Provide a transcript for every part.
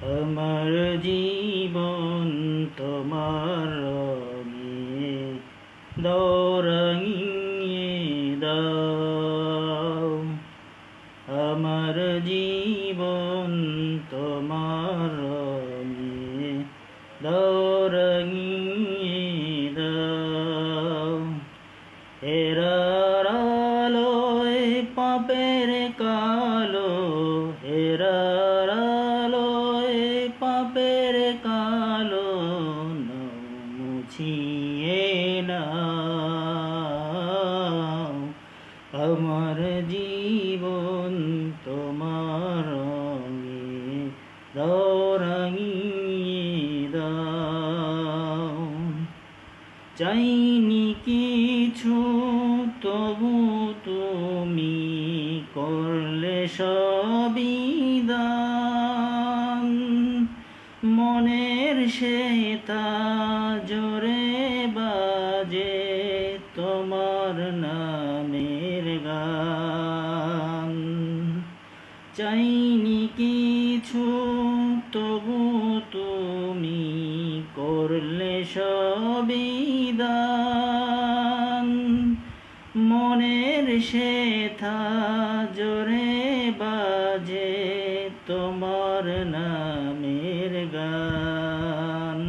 আমার জীবন তোমার রঙে দৌড়াইয়ে দাও। আমার জীবন তোমার রঙে দৌড়াইয়ে দাও। হেরার আলোয় পাপের কালো, হেরার আলোয় পাপের কালো মুছিয়ে নাও। আমার জীবন তোমার রঙে দৌড়াইয়ে দাও। চাইনি কিছু তবু তুমি করলে সবই দান। মনের সেতা জোরে বাজে তোমার নামের গান। চাইনি কিছু তবু তুমি করলে সবই দান। মনের সেথা জোরে বাজে তোমার নামের গান।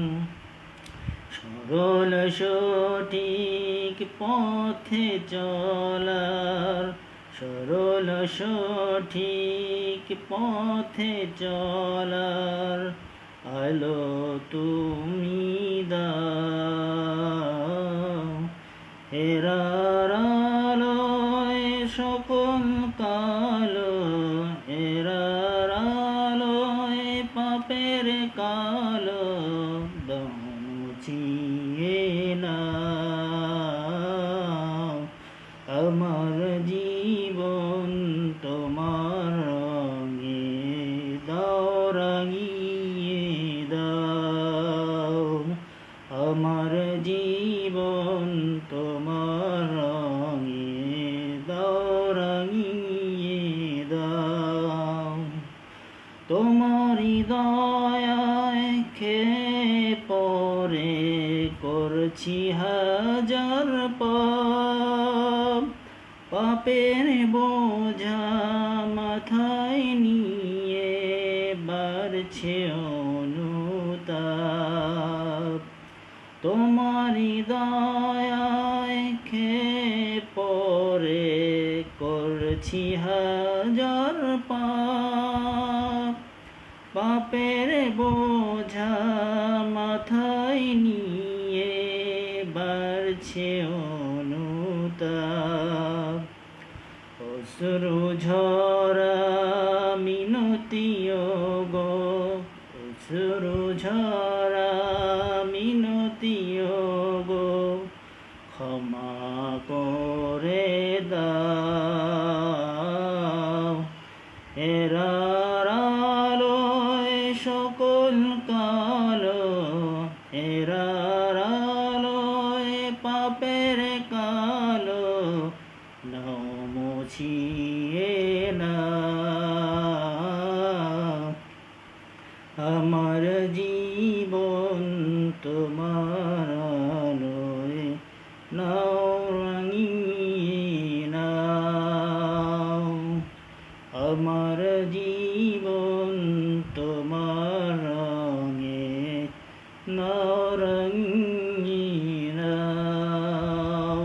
সরল সঠিক পথে চলার, সরল সঠিক পথে চলার আলো তুমি দাও। হেরার আলোয় সকল কালো, হেরার আলোয় পাপের কালো মুছিয়ে নাও। আমার জীবন তোমার রঙে দৌড়াইয়ে দাও। আমার জীবন তোমার রঙে দৌড়াইয়ে দাও। তোমারি দয়ায় খেয়ে পরে করছি হাজার পাপ। পাপের বোঝা মাথায় নিয়ে বাড়ছে অনুতাপ। তোমারি দয়ায় খেয়ে পরে করছি হাজার পাপ। পাপের বোঝা মাথায় নিয়ে বাড়ছে অনুতাপ। অশ্রু ঝরা মিনতি গো, অশ্রু ঝরা মিনতি গো ক্ষমা করে দাও। হেরার আলোয় সকল কালো, হেরার আলোয় পাপের কালো মুছিয়ে নাও। আমার জীবন তোমার আলোয় রাঙিয়ে নাও। আমার জীবন তোমার রঙে রাঙিয়ে নাও।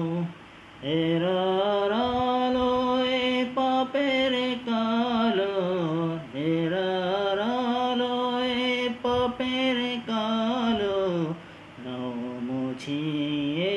হেরার আলোয় পাপের কালো, হেরার আলোয় পাপের কালো মুছিয়ে